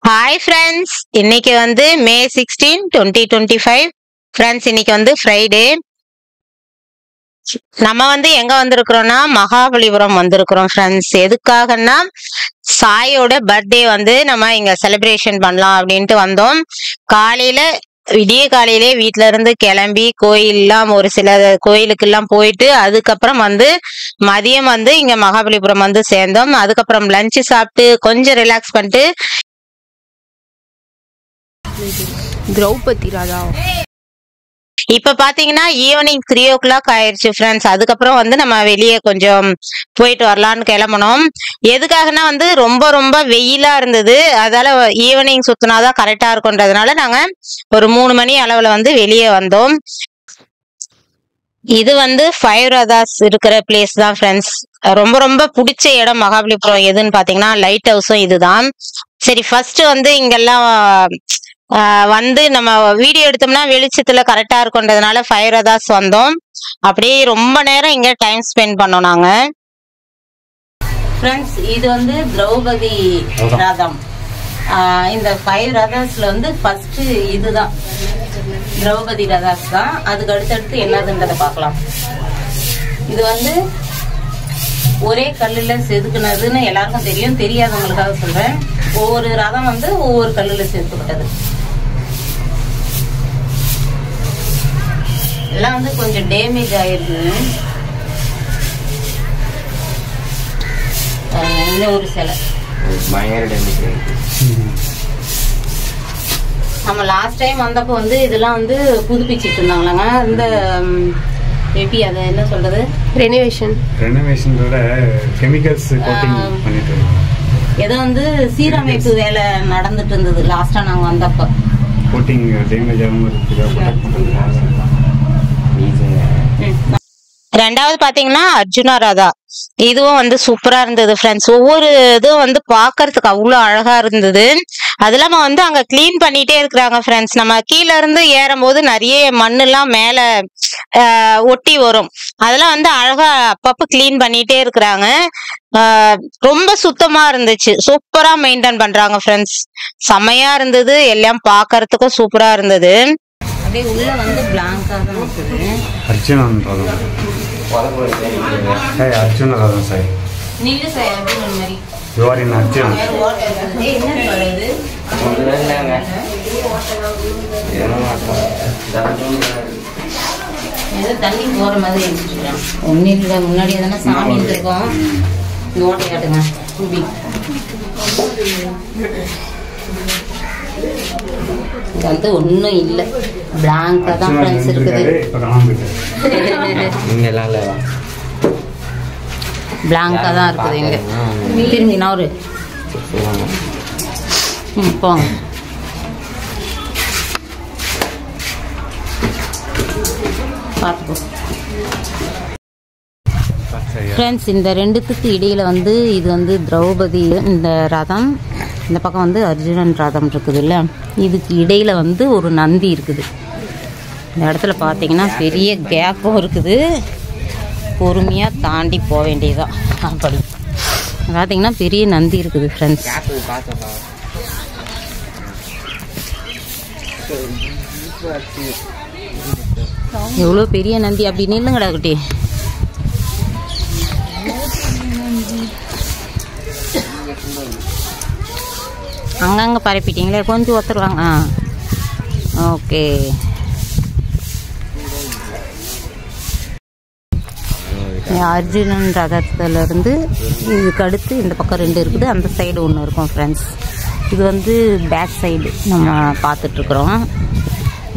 Hi friends, இன்னைக்கு வந்து மே 16, 2025. Friends, இன்னைக்கு வந்து ஃப்ரைடே. நம்ம வந்து எங்க வந்திருக்கிறோம்னா மகாபலிபுரம் வந்திருக்கிறோம் ஃப்ரெண்ட்ஸ். எதுக்காகன்னா சாயோட பர்த்டே வந்து நம்ம இங்க செலிப்ரேஷன் பண்ணலாம் அப்படின்ட்டு வந்தோம். விடிய காலையிலே வீட்ல இருந்து கிளம்பி கோயில்லாம் ஒரு சில கோயிலுக்கெல்லாம் போயிட்டு அதுக்கப்புறம் வந்து மதியம் வந்து இங்க மகாபலிபுரம் வந்து சேர்ந்தோம். அதுக்கப்புறம் லஞ்ச் சாப்பிட்டு கொஞ்சம் ரிலாக்ஸ் பண்ணிட்டு திரௌபதி ராதா இப்ப பாத்தீங்கன்னா ஈவினிங் 3 o'clock ஆயிடுச்சு ஃப்ரெண்ட்ஸ். அதுக்கப்புறம் வந்து நம்ம வெளியே கொஞ்சம் போயிட்டு வரலான்னு கிளம்பணும். எதுக்காகனா வந்து ரொம்ப ரொம்ப வெயிலா இருந்தது. அதால ஈவினிங் சுத்தினாதான் கரெக்டா இருக்கும்ன்றதுனால நாங்க ஒரு 3 மணி அளவுல வந்து வெளியே வந்தோம். இது வந்து 5 ரதாஸ் இருக்கிற பிளேஸ் தான் ஃப்ரெண்ட்ஸ். ரொம்ப ரொம்ப பிடிச்ச இடம் மகாபலிபுரம் எதுன்னு பாத்தீங்கன்னா லைட் ஹவுஸும் இதுதான். சரி, ஃபர்ஸ்ட் வந்து இங்கெல்லாம் வந்து நம்ம வீடியோ எடுத்தோம்னா வெளிச்சத்துல கரெக்டா இருக்கும்ன்றதுனால 5 ரதாஸ் வந்தோம். அப்படியே ரொம்ப நேரம் இங்க டைம் ஸ்பெண்ட் பண்ணோம் நாங்க. ஃப்ரெண்ட்ஸ், இது வந்து திரௌபதி ரதம். இந்த 5 ரதாஸ்ல வந்து ஃபர்ஸ்ட் இதுதான் திரௌபதி ரதாஸ் தான். அதுக்கு அடுத்தடுத்து என்னதுன்றதை பார்க்கலாம். இது வந்து ஒரே கல்லுல செதுக்குனதுன்னு எல்லாருக்கும் தெரியும். தெரியாதவங்களுக்காக சொல்றேன். ஒவ்வொரு ரதம் வந்து ஒவ்வொரு கல்லுல செதுக்கப்பட்டது. எல்லாம் வந்து கொஞ்சம் டேமேஜ் ஆயிருக்கு. இந்த ஒரு சிலை நம்ம லாஸ்ட் டைம் வந்தப்போ வந்து இதெல்லாம் வந்து புதுப்பிச்சுட்டு இருந்தாங்களாங்க. இந்த எப்படி அதை என்ன சொல்றது, ரெனோவேஷனோட கெமிக்கல்ஸ் கோட்டிங் பண்ணிட்டு இருக்காங்க. ஏதோ வந்து சீரமைப்பு வேலை நடந்துட்டு இருந்தது லாஸ்டா நாங்க வந்தப்போ. கோட்டிங் டேமேஜ் ஆகாம இருக்கிறதுக்காக. ரெண்டாவது பாத்தீங்கன்னா அர்ஜுனா ராதா. இதுவும் வந்து சூப்பரா இருந்தது ஃப்ரெண்ட்ஸ். ஒவ்வொரு இதுவும் வந்து பாக்குறதுக்கு அவ்வளவு அழகா இருந்தது. அது இல்லாம வந்து அங்க கிளீன் பண்ணிட்டே இருக்கிறாங்க ஃப்ரெண்ட்ஸ். நம்ம கீழே இருந்து ஏறும் போது நிறைய மண்ணு எல்லாம் மேல ஒட்டி வரும். அதெல்லாம் வந்து அழகா அப்பப்ப கிளீன் பண்ணிட்டே இருக்கிறாங்க. ரொம்ப சுத்தமா இருந்துச்சு. சூப்பரா மெயின்டைன் பண்றாங்க ஃப்ரெண்ட்ஸ். செமையா இருந்தது. எல்லாம் பாக்குறதுக்கும் சூப்பரா இருந்தது. அப்படியே உள்ள வந்து பிளாங்கா தான் இருக்குது. அர்ஜுனன் சார் நீங்க சார் அர்ஜுனன் மாதிரி யுவாரின் அர்ஜுனன். என்ன சொல்றது, ஏதோ தண்ணி போற மாதிரி இருந்துச்சு. ஒன்னும் இல்லை, முன்னாடி எதனா சாமி இருந்திருக்கோம். ஓட்டையாட்டுங்க குடி. இது வந்து ஒன்னும் இல்லை, பிளாங்கா தான் ஃப்ரெண்ட்ஸ் இருக்குது. பிளாங்கா தான் இருக்குது இங்க. திரும்பி நான் ஒரு போங்க. பார்த்துக்கோ ஃப்ரெண்ட்ஸ். இந்த ரெண்டுத்துக்கு இடையில வந்து இது வந்து திரௌபதி இந்த ரதம், இந்த பக்கம் வந்து அர்ஜுனன் ரதம் இருக்குது இல்லை. இதுக்கு இடையில வந்து ஒரு நந்தி இருக்குது. இந்த இடத்துல பார்த்தீங்கன்னா பெரிய கேப்பும் இருக்குது. பொறுமையாக தாண்டி போக வேண்டியதுதான். அப்படி பார்த்தீங்கன்னா பெரிய நந்தி இருக்குது ஃப்ரெண்ட்ஸ். எவ்வளோ பெரிய நந்தி. அப்படி நில்லுங்கடா குட்டி. அங்கங்கே பரப்பிட்டீங்களே, கொஞ்சம் ஒத்துருவாங்க. ஓகே, அர்ஜுனன் ரதத்துல இருந்து இதுக்கு அடுத்து இந்த பக்கம் 2 இருக்குது, அந்த சைடு 1 இருக்கும் ஃப்ரெண்ட்ஸ். இது வந்து பேக் சைடு நம்ம பார்த்துட்ருக்குறோம்.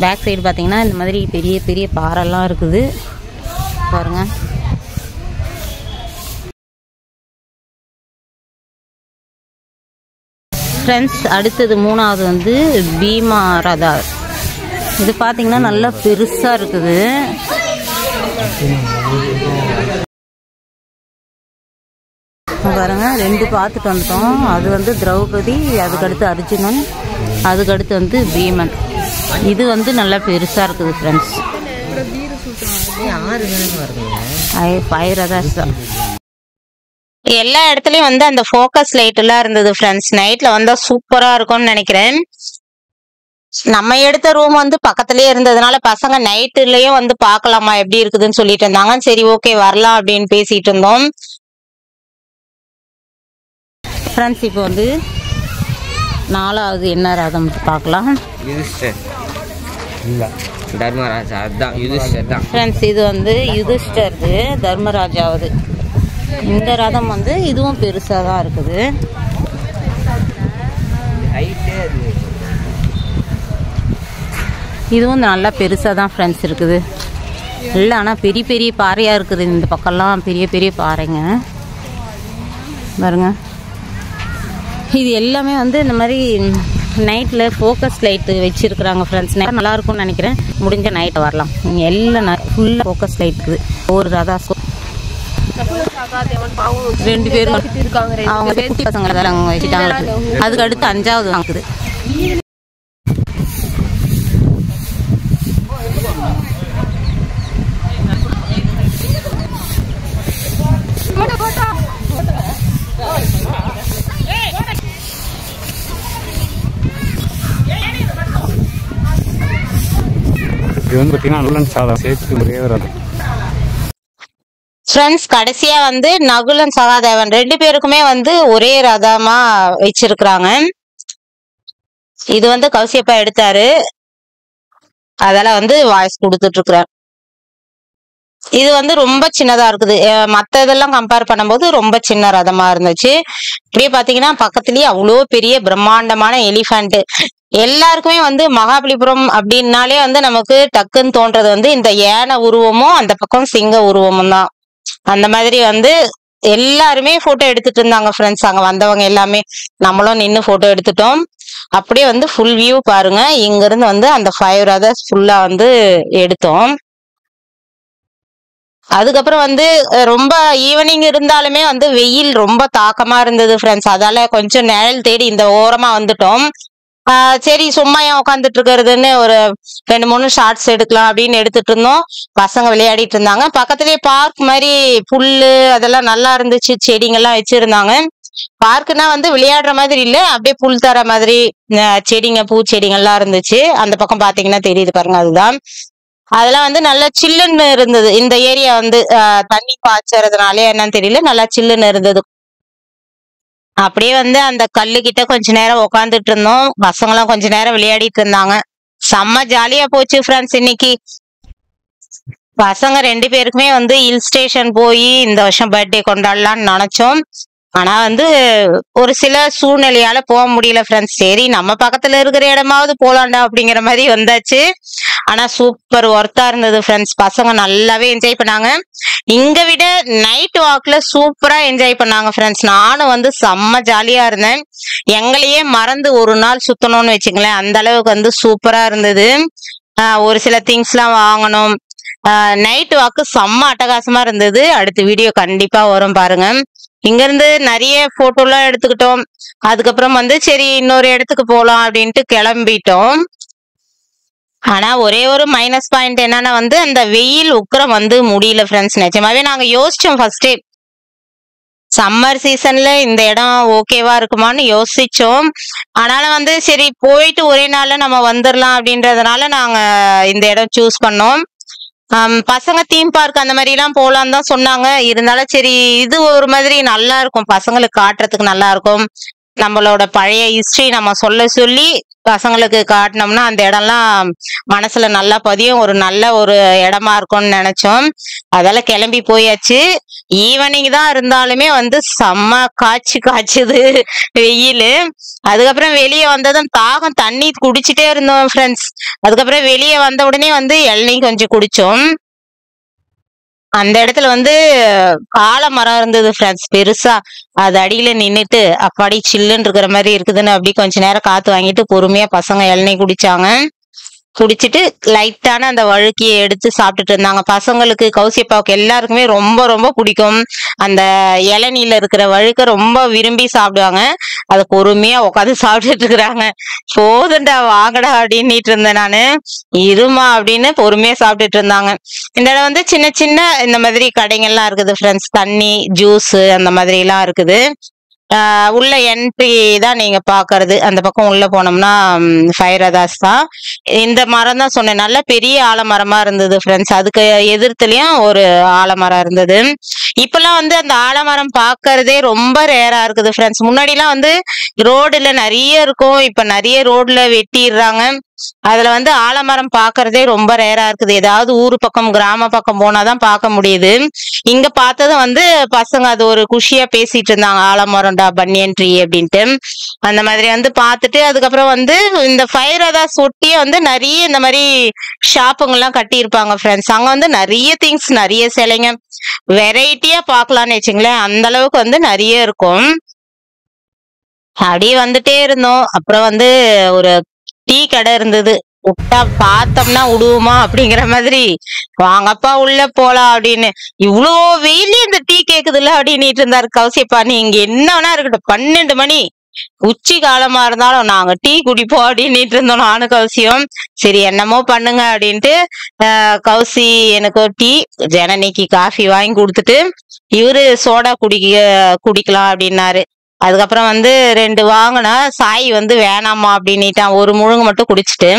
பேக் சைடு பார்த்தீங்கன்னா இந்த மாதிரி பெரிய பெரிய பாறைலாம் இருக்குது பாருங்க. ஃப்ரெண்ட்ஸ், அடுத்தது 3வது வந்து பீமா ரதா. இது பார்த்தீங்கன்னா நல்லா பெருசாக இருக்குது. பாருங்க, 2 பார்த்துட்டு வந்துட்டோம். அது வந்து திரௌபதி, அதுக்கடுத்து அர்ஜுனன், அதுக்கடுத்து வந்து பீமன். இது வந்து நல்லா பெருசாக இருக்குது ஃப்ரெண்ட்ஸ். 5 ரதாஸ் தான். எல்லா இடத்துலயும் வந்து அந்த ஃபோக்கஸ் லைட் எல்லாம் இருந்தது ஃப்ரெண்ட்ஸ். நைட்ல வந்தா சூப்பரா இருக்கும்னு நினைக்கிறேன். நம்ம எடுத்த ரூம் வந்து பக்கத்துலயே இருந்ததுனால பசங்க நைட்டுலயும் வந்து பார்க்கலாமா எப்படி இருக்குதுன்னு சொல்லிட்டு இருந்தாங்க. சரி ஓகே வரலாம் அப்படின்னு பேசிட்டு இருந்தோம் ஃப்ரெண்ட்ஸ். இப்போ வந்து 4வது என்ன ரதம் பார்க்கலாம். யுதிஷ்டர் இல்ல தர்மராஜா, அதான் யுதிஷ்டர் தான் ஃப்ரெண்ட்ஸ். இது வந்து யுதிஷ்டர்து, தர்மராஜாவது. இந்த ரதம் வந்து இதுவும் பெருசா தான் இருக்குது. ஹைட்டே அது. இதுவும் நல்லா பெருசா தான் ஃப்ரெண்ட்ஸ் இருக்குது. இல்லை ஆனால் பெரிய பெரிய பாறையா இருக்குது. இந்த பக்கம்லாம் பெரிய பெரிய பாறைங்க பாருங்க. இது எல்லாமே வந்து இந்த மாதிரி நைட்டில் ஃபோக்கஸ் லைட்டு வச்சுருக்குறாங்க ஃப்ரெண்ட்ஸ். நல்லா இருக்கும்னு நினைக்கிறேன். முடிஞ்ச நைட்டை வரலாம். நீங்கள் எல்லாம் ஃபுல்லாக ஃபோக்கஸ் லைட் இருக்குது. ஒரு ரதாஸ்கோ 2 பேரும் அவங்க குட்டி பசங்க அதெல்லாம் அவங்க வச்சுட்டாங்க. அதுக்கு அடுத்து 5வது வாங்குது. இது வந்து பார்த்தீங்கன்னா நகுலன் சாதம் சேர்த்து ஒரே ஒரு ரதம். ஃப்ரெண்ட்ஸ் கடைசியா வந்து நகுலன் சகாதேவன் 2 பேருக்குமே வந்து ஒரே ரதமா வச்சிருக்கிறாங்க. இது வந்து கௌசியப்பா எடுத்தாரு, அதெல்லாம் வந்து வாய்ஸ் கொடுத்துட்டு இருக்கிறார். இது வந்து ரொம்ப சின்னதா இருக்குது. மற்ற இதெல்லாம் கம்பேர் பண்ணும்போது ரொம்ப சின்ன ரதமா இருந்துச்சு. இப்படியே பாத்தீங்கன்னா பக்கத்துலயே அவ்வளோ பெரிய பிரம்மாண்டமான எலிஃபண்ட். எல்லாருக்குமே வந்து மகாபலிபுரம் அப்படின்னாலே வந்து நமக்கு டக்குன்னு தோன்றது வந்து இந்த யானை உருவமும் அந்த பக்கம் சிங்க உருவமும் தான். அந்த மாதிரி வந்து எல்லாருமே போட்டோ எடுத்துட்டு இருந்தாங்க ஃப்ரெண்ட்ஸ். அங்க வந்தவங்க எல்லாமே, நம்மளும் நின்று போட்டோ எடுத்துட்டோம். அப்படியே வந்து ஃபுல் வியூ பாருங்க. இங்க இருந்து வந்து அந்த 5 ரதர்ஸ் ஃபுல்லா வந்து எடுத்தோம். அதுக்கப்புறம் வந்து ரொம்ப ஈவினிங் இருந்தாலுமே வந்து வெயில் ரொம்ப தாக்கமா இருந்தது ஃப்ரெண்ட்ஸ். அதால கொஞ்சம் நிழல் தேடி இந்த ஓரமா வந்துட்டோம். சரி சும்மா ஏன் உட்காந்துட்டு இருக்கிறதுன்னு ஒரு 2-3 ஷார்ட்ஸ் எடுக்கலாம் அப்படின்னு எடுத்துட்டு இருந்தோம். பசங்க விளையாடிட்டு இருந்தாங்க. பக்கத்துலயே பார்க் மாதிரி புல்லு அதெல்லாம் நல்லா இருந்துச்சு. செடிங்கெல்லாம் வச்சிருந்தாங்க. பார்க்குனா வந்து விளையாடுற மாதிரி இல்ல, அப்படியே புல் தர மாதிரி செடிங்க, பூச்செடிங்கெல்லாம் இருந்துச்சு. அந்த பக்கம் பாத்தீங்கன்னா தெரியுது பாருங்க, அதுதான். அதெல்லாம் வந்து நல்லா சில்லுன்னு இருந்தது. இந்த ஏரியா வந்து தண்ணி பாய்ச்சறதுனாலே என்னன்னு தெரியல, நல்லா சில்லுன்னு இருந்தது. அப்படியே வந்து அந்த கல்லு கிட்ட கொஞ்ச நேரம் உட்காந்துட்டு இருந்தோம். பசங்களாம் கொஞ்ச நேரம் விளையாடிட்டு இருந்தாங்க. செம்ம ஜாலியா போச்சு ஃப்ரெண்ட்ஸ் இன்னைக்கு. பசங்க 2 பேருக்குமே வந்து ஹில் ஸ்டேஷன் போய் இந்த வருஷம் பர்த்டே கொண்டாடலாம்னு நினைச்சோம். ஆனா வந்து ஒரு சில சூழ்நிலையால போக முடியல ஃப்ரெண்ட்ஸ். சரி நம்ம பக்கத்துல இருக்கிற இடமாவது போலாண்டா அப்படிங்கிற மாதிரி வந்தாச்சு. ஆனா சூப்பர் ஒர்த்தா இருந்தது ஃப்ரெண்ட்ஸ். பசங்க நல்லாவே என்ஜாய் பண்ணாங்க. இங்க விட நைட் வாக்ல சூப்பரா என்ஜாய் பண்ணாங்க ஃப்ரெண்ட்ஸ். நானும் வந்து செம்ம ஜாலியா இருந்தேன். எங்களையே மறந்து ஒரு நாள் சுத்தணும்னு வச்சுங்களேன், அந்த அளவுக்கு வந்து சூப்பரா இருந்தது. ஒரு சில திங்ஸ் எல்லாம் வாங்கணும். நைட் வாக்கு செம்ம அட்டகாசமா இருந்தது. அடுத்த வீடியோ கண்டிப்பா வரும் பாருங்க. இங்க இருந்து நிறைய போட்டோ எல்லாம் எடுத்துக்கிட்டோம். அதுக்கப்புறம் வந்து சரி இன்னொரு இடத்துக்கு போலாம் அப்படின்ட்டு கிளம்பிட்டோம். ஆனா ஒரே ஒரு மைனஸ் பாயிண்ட் என்னன்னா வந்து அந்த வெயில் உக்கிரம் வந்து முடியல ஃப்ரெண்ட்ஸ். நிஜமாவே நாங்க யோசிச்சோம் ஃபர்ஸ்டே, சம்மர் சீசன்ல இந்த இடம் ஓகேவா இருக்குமான்னு யோசிச்சோம். ஆனாலும் வந்து சரி போயிட்டு ஒரே நாள்ல நம்ம வந்துடலாம் அப்படின்றதுனால நாங்க இந்த இடம் சூஸ் பண்ணோம். பசங்க தீம் பார்க் அந்த மாதிரி எல்லாம் போலான்னு தான் சொன்னாங்க. இருந்தாலும் சரி இது ஒரு மாதிரி நல்லா இருக்கும், பசங்களுக்கு காட்டுறதுக்கு நல்லா இருக்கும். நம்மளோட பழைய ஹிஸ்டரி நம்ம சொல்லி பசங்களுக்கு காட்டினோம்னா அந்த இடம்லாம் மனசுல நல்லா பதியும். ஒரு நல்ல ஒரு இடமா இருக்கும்னு நினைச்சோம். அதால கிளம்பி போயாச்சு. ஈவினிங் தான் இருந்தாலுமே வந்து செம்ம காய்ச்சுது வெயில். அதுக்கப்புறம் வெளியே வந்ததும் தாகம், தண்ணி குடிச்சிட்டே இருந்தோம் ஃப்ரெண்ட்ஸ். அதுக்கப்புறம் வெளியே வந்த உடனே வந்து இளநீ கொஞ்சம் குடிச்சோம். அந்த இடத்துல வந்து ஆலமரம் இருந்தது ஃப்ரெண்ட்ஸ், பெருசா. அது அடியில நின்னுட்டு அப்பாடி சில்லுன்னு இருக்கிற மாதிரி இருக்குதுன்னு அப்படி கொஞ்ச நேரம் காத்து வாங்கிட்டு பொறுமையா பசங்க இளநீ குடிச்சாங்க. குடிச்சிட்டு லைட்டான அந்த வழுக்கியை எடுத்து சாப்பிட்டுட்டு இருந்தாங்க. பசங்களுக்கு கௌசியப்பாவுக்கு எல்லாருக்குமே ரொம்ப ரொம்ப பிடிக்கும். அந்த இளநீல இருக்கிற வழுக்க ரொம்ப விரும்பி சாப்பிடுவாங்க. அதை பொறுமையா உட்காந்து சாப்பிட்டுட்டு இருக்கிறாங்க. போதுண்டா வாங்கடா அப்படின்னுட்டு இருந்தேன் நானு. இருமா அப்படின்னு பொறுமையா சாப்பிட்டுட்டு இருந்தாங்க. இந்த இடம் வந்து சின்ன சின்ன இந்த மாதிரி கடைகள்லாம் இருக்குது ஃப்ரெண்ட்ஸ். தண்ணி, ஜூஸ் அந்த மாதிரி எல்லாம் இருக்குது. உள்ள என்ட்ரி தான் நீங்க பாக்குறது. அந்த பக்கம் உள்ள போனோம்னா ஃபைரதாஸ் தான். இந்த மரம் தான் சொன்னேன், நல்ல பெரிய ஆலமரமா இருந்தது ஃப்ரெண்ட்ஸ். அதுக்கு எதிர்த்துலயும் ஒரு ஆலமரம் இருந்தது. இப்பெல்லாம் வந்து அந்த ஆலமரம் பாக்குறதே ரொம்ப ரேரா இருக்குது ஃப்ரெண்ட்ஸ். முன்னாடி எல்லாம் வந்து ரோடுல நிறைய இருக்கும். இப்ப நிறைய ரோட்ல வெட்டிடுறாங்க. அதுல வந்து ஆலமரம் பாக்குறதே ரொம்ப ரேரா இருக்குது. ஏதாவது ஊரு பக்கம் கிராம பக்கம் போனாதான் பார்க்க முடியுது. இங்க பார்த்ததும் வந்து பசங்க அது ஒரு குஷியா பேசிட்டு இருந்தாங்க, ஆலமரம்டா பன்னியன் ட்ரீ அப்படின்ட்டு. அந்த மாதிரி வந்து பார்த்துட்டு அதுக்கப்புறம் வந்து இந்த ஃபைரதாஸ் ஒட்டியே வந்து நிறைய இந்த மாதிரி ஷாப்புங்க எல்லாம் கட்டி இருப்பாங்க ஃப்ரெண்ட்ஸ். அங்க வந்து நிறைய திங்ஸ், நிறைய சிலைங்க வெரைட்டியா பார்க்கலாம்னு வச்சுங்களேன். அந்த அளவுக்கு வந்து நிறைய இருக்கும். அப்படியே வந்துட்டே இருந்தோம். அப்புறம் வந்து ஒரு டீ கடை இருந்தது. விட்டா பார்த்தோம்னா விடுவோமா அப்படிங்கிற மாதிரி, வாங்கப்பா உள்ள போலாம் அப்படின்னு. இவ்வளோ வெயிலே இந்த டீ கேக்குதுல்ல அப்படின்னுட்டு இருந்தாரு கௌசியப்பா. நீங்க என்ன வேணா இருக்கட்டும், 12 மணி உச்சி காலமா இருந்தாலும் நாங்க டீ குடிப்போம் அப்படின்னுட்டு இருந்தோம் நானும் கௌசியும். சரி என்னமோ பண்ணுங்க அப்படின்ட்டு கௌசி எனக்கு டீ, ஜனனிக்கு காஃபி வாங்கி கொடுத்துட்டு இவரு சோடா குடிக்கலாம் அப்படின்னாரு. அதுக்கப்புறம் வந்து 2 வாங்கினா சாய் வந்து வேணாமா அப்படின்னுட்டான். ஒரு முழுங்கு மட்டும் குடிச்சிட்டு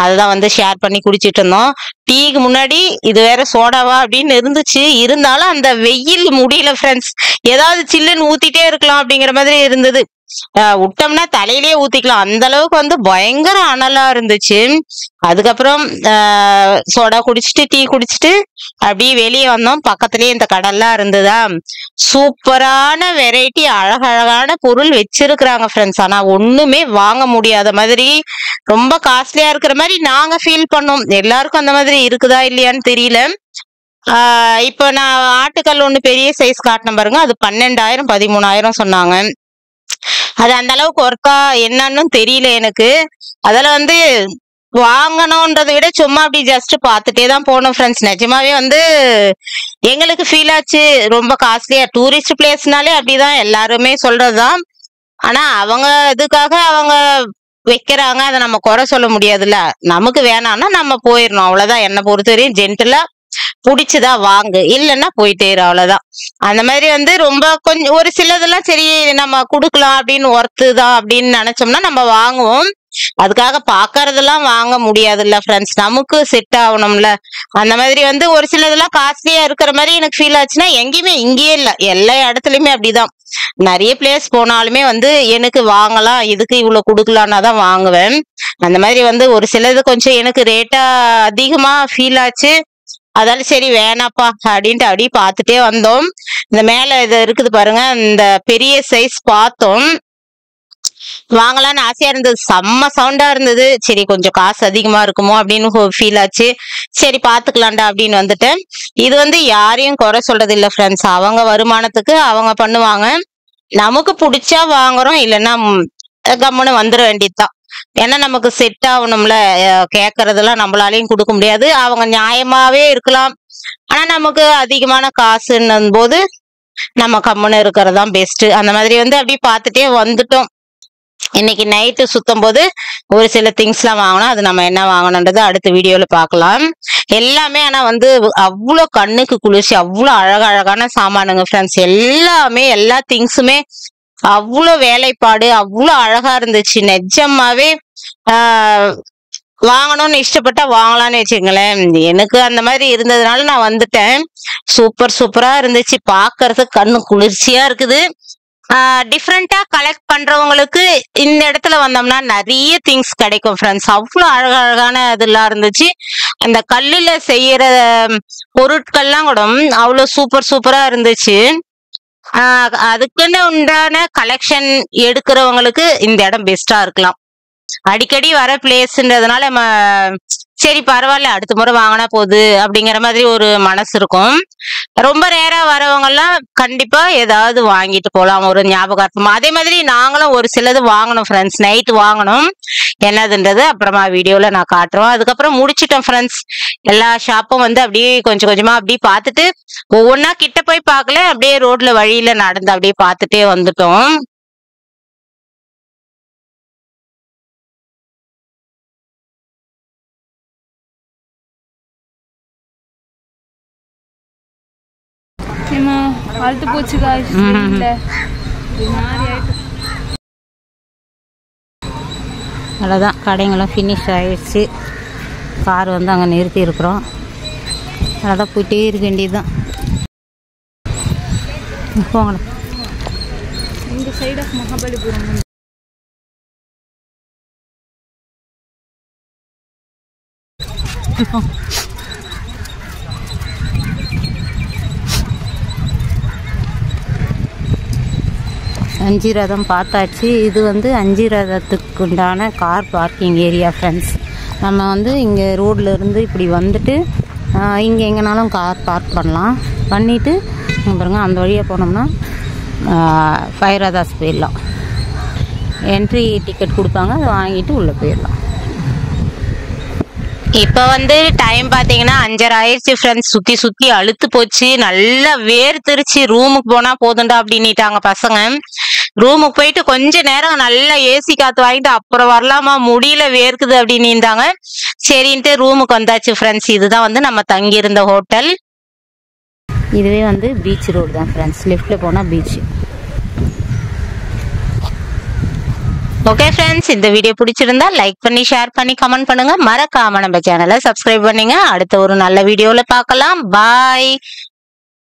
அதுதான் வந்து ஷேர் பண்ணி குடிச்சிட்டு இருந்தோம். டீக்கு முன்னாடி இது வேற சோடாவா அப்படின்னு இருந்துச்சு. இருந்தாலும் அந்த வெயில் முடியல ஃப்ரெண்ட்ஸ். ஏதாவது சில்லுன்னு ஊத்திட்டே இருக்கலாம் அப்படிங்கிற மாதிரி இருந்தது. விட்டோம்னா தலையிலேயே ஊத்திக்கலாம், அந்த அளவுக்கு வந்து பயங்கர அனலா இருந்துச்சு. அதுக்கப்புறம் சோடா குடிச்சிட்டு டீ குடிச்சிட்டு அப்படியே வெளியே வந்தோம். பக்கத்துலயே இந்த கடல்லாம் இருந்ததா, சூப்பரான வெரைட்டி அழகழகான பொருள் வச்சிருக்கிறாங்க ஃப்ரெண்ட்ஸ். ஆனா ஒண்ணுமே வாங்க முடியாத மாதிரி, ரொம்ப காஸ்ட்லியா இருக்கிற மாதிரி நாங்க ஃபீல் பண்ணோம். எல்லாருக்கும் அந்த மாதிரி இருக்குதா இல்லையான்னு தெரியல. இப்ப நான் ஆட்டுக்கல் ஒண்ணு பெரிய சைஸ் காட்டின பாருங்க, அது 12,000 13,000 சொன்னாங்க. அது அந்த அளவுக்கு ஒர்க்கா என்னன்னு தெரியல எனக்கு. அதுல வந்து வாங்கணும்ன்றதை விட சும்மா அப்படி ஜஸ்ட் பார்த்துட்டே தான் போனோம் ஃப்ரெண்ட்ஸ். நிஜமாவே வந்து எங்களுக்கு ஃபீல் ஆச்சு, ரொம்ப காஸ்ட்லியா. டூரிஸ்ட் பிளேஸ்னாலே அப்படிதான் எல்லாருமே சொல்றதுதான். ஆனா அவங்க இதுக்காக அவங்க வைக்கிறாங்க, அதை நம்ம குறை சொல்ல முடியாதுல்ல. நமக்கு வேணாம்னா நம்ம போயிடணும், அவ்வளவுதான். என்னை பொறுத்தவரையும் ஜென்டிலா புடிச்சுதா வாங்கு, இல்லைன்னா போயிட்டே இரு, அவ்வளவுதான். அந்த மாதிரி வந்து ரொம்ப கொஞ்சம் ஒரு சிலதெல்லாம் சரி நம்ம குடுக்கலாம் அப்படின்னு ஒர்த்து தான் அப்படின்னு நினைச்சோம்னா நம்ம வாங்குவோம். அதுக்காக பாக்குறதெல்லாம் வாங்க முடியாதுல்ல ஃப்ரெண்ட்ஸ், நமக்கு செட் ஆகணும்ல. அந்த மாதிரி வந்து ஒரு சிலதெல்லாம் காஸ்ட்லியா இருக்கிற மாதிரி எனக்கு ஃபீல் ஆச்சுன்னா எங்கேயுமே இங்கேயே இல்ல, எல்லா இடத்துலயுமே அப்படிதான். நிறைய பிளேஸ் போனாலுமே வந்து எனக்கு வாங்கலாம், இதுக்கு இவ்வளவு கொடுக்கலான்னா தான் வாங்குவேன். அந்த மாதிரி வந்து ஒரு சிலது கொஞ்சம் எனக்கு ரேட்டா அதிகமா ஃபீல் ஆச்சு. அதால சரி வேணாப்பா அப்படின்ட்டு அப்படியே பார்த்துட்டே வந்தோம். இந்த மேல இது இருக்குது பாருங்க, இந்த பெரிய சைஸ் பார்த்தோம், வாங்கலாம்னு ஆசையா இருந்தது. செம்ம சவுண்டா இருந்தது. சரி கொஞ்சம் காசு அதிகமா இருக்குமோ அப்படின்னு ஃபீல் ஆச்சு. சரி பாத்துக்கலாம்டா அப்படின்னு வந்துட்டேன். இது வந்து யாரையும் குறை சொல்றது இல்ல ஃப்ரெண்ட்ஸ், அவங்க வருமானத்துக்கு அவங்க பண்ணுவாங்க. நமக்கு பிடிச்சா வாங்குறோம், இல்லைன்னா கம்முன்னு வந்துட வேண்டியதுதான். ஏன்னா நமக்கு செட் ஆகணும்ல. கேட்கறதெல்லாம் நம்மளாலையும் கொடுக்க முடியாது. அவங்க நியாயமாவே இருக்கலாம், ஆனா நமக்கு அதிகமான காசுன்னும் போது நம்ம கம்முன்னு இருக்கிறதுதான் பெஸ்ட். அந்த மாதிரி வந்து அப்படியே பார்த்துட்டே வந்துட்டோம். இன்னைக்கு நைட்டு சுத்தும் போது ஒரு சில திங்ஸ் எல்லாம் வாங்கணும். அது நம்ம என்ன வாங்கணும்ன்றது அடுத்த வீடியோல பார்க்கலாம். எல்லாமே ஆனா வந்து அவ்வளோ கண்ணுக்கு குளிர்ச்சி, அவ்வளோ அழகழகான சாமானுங்க ஃப்ரெண்ட்ஸ். எல்லாமே எல்லா திங்ஸுமே அவ்வளோ வேலைப்பாடு, அவ்வளோ அழகா இருந்துச்சு. நிஜமாவே வாங்கணும்னு இஷ்டப்பட்டா வாங்கலாம்னு வச்சுங்களேன். எனக்கு அந்த மாதிரி இருந்ததுனால நான் வந்துட்டேன். சூப்பரா இருந்துச்சு, பாக்குறதுக்கு கண்ணு குளிர்ச்சியா இருக்குது. டிஃப்ரெண்டா கலெக்ட் பண்றவங்களுக்கு இந்த இடத்துல வந்தோம்னா நிறைய திங்ஸ் கிடைக்கும் ஃப்ரெண்ட்ஸ். அவ்வளோ அழகழகான இதெல்லாம் இருந்துச்சு. அந்த கல்லுல செய்யற பொருட்கள்லாம் கூட அவ்வளோ சூப்பரா இருந்துச்சு. அதுக்குன்னு உண்டான கலெக்ஷன் எடுக்கிறவங்களுக்கு இந்த இடம் பெஸ்டா இருக்கலாம். அடிக்கடி வர பிளேஸ்ன்றதுனால நம்ம சரி பரவாயில்ல அடுத்த முறை வாங்கினா போகுது அப்படிங்கிற மாதிரி ஒரு மனசு இருக்கும். ரொம்ப ரேரா வரவங்க எல்லாம் கண்டிப்பா ஏதாவது வாங்கிட்டு போலாம், ஒரு ஞாபகார்த்தமா. அதே மாதிரி நாங்களும் ஒரு சிலது வாங்கணும் ஃப்ரெண்ட்ஸ். நைட் வாங்கணும். என்னதுன்றது அப்புறமா வீடியோல நான் காட்டுறோம். அதுக்கப்புறம் முடிச்சிட்டோம் ஃப்ரெண்ட்ஸ். எல்லா ஷாப்பும் வந்து அப்படியே கொஞ்சம் கொஞ்சமா அப்படியே பார்த்துட்டு ஒவ்வொன்னா கிட்ட போய் பார்க்கல, அப்படியே ரோட்ல வழியில நடந்து அப்படியே பார்த்துட்டே வந்துட்டோம். அழுத்து போச்சு காய்ஸ். இல்ல ஒரு மாதிரி ஆயிட்டு. அவ்வளோதான், கடைங்களும் ஃபினிஷ் ஆயிடுச்சு. கார் வந்து அங்கே நிறுத்தி இருக்கிறோம். அவ்வளோதான், போயிட்டே இருக்க வேண்டியதுதான். போங்க. இந்த சைடு ஆஃப் மகாபலிபுரம் அஞ்சு ரதம் பார்த்தாச்சு. இது வந்து அஞ்சு ரதத்துக்கு உண்டான கார் பார்க்கிங் ஏரியா ஃப்ரெண்ட்ஸ். நம்ம வந்து இங்கே ரோட்ல இருந்து இப்படி வந்துட்டு இங்கே எங்கேனாலும் கார் பார்க் பண்ணலாம். பண்ணிவிட்டு பாருங்க, அந்த வழியாக போனோம்னா ஃபயர் ரதாஸ் போயிடலாம். என்ட்ரி டிக்கெட் கொடுப்பாங்க, அதை வாங்கிட்டு உள்ளே போயிடலாம். இப்போ வந்து டைம் பார்த்தீங்கன்னா 5:30 ஆயிடுச்சு ஃப்ரெண்ட்ஸ். சுற்றி சுற்றி அழுத்து போச்சு, நல்லா வேர்த்துருச்சு. ரூமுக்கு போனால் போதுண்டா அப்படின்னுட்டாங்க பசங்க. ரூமுக்கு போயிட்டு கொஞ்ச நேரம் நல்லா ஏசி காற்று வாங்கிட்டு அப்புறம் வரலாமா, முடியல வேர்க்குது அப்படின்னு இருந்தாங்க. சரின்ட்டு ரூமுக்கு வந்தாச்சு ஃப்ரெண்ட்ஸ். இதுதான் வந்து நம்ம தங்கியிருந்த ஹோட்டல். இதுவே வந்து பீச் ரோடு தான் ஃப்ரெண்ட்ஸ். லெஃப்டில் போனால் பீச். ஓகே ஃப்ரெண்ட்ஸ், இந்த வீடியோ பிடிச்சிருந்தா லைக் பண்ணி ஷேர் பண்ணி கமெண்ட் பண்ணுங்க. மறக்காம நம்ம சேனலை சப்ஸ்கிரைப் பண்ணுங்க. அடுத்த ஒரு நல்ல வீடியோல பார்க்கலாம். பாய்.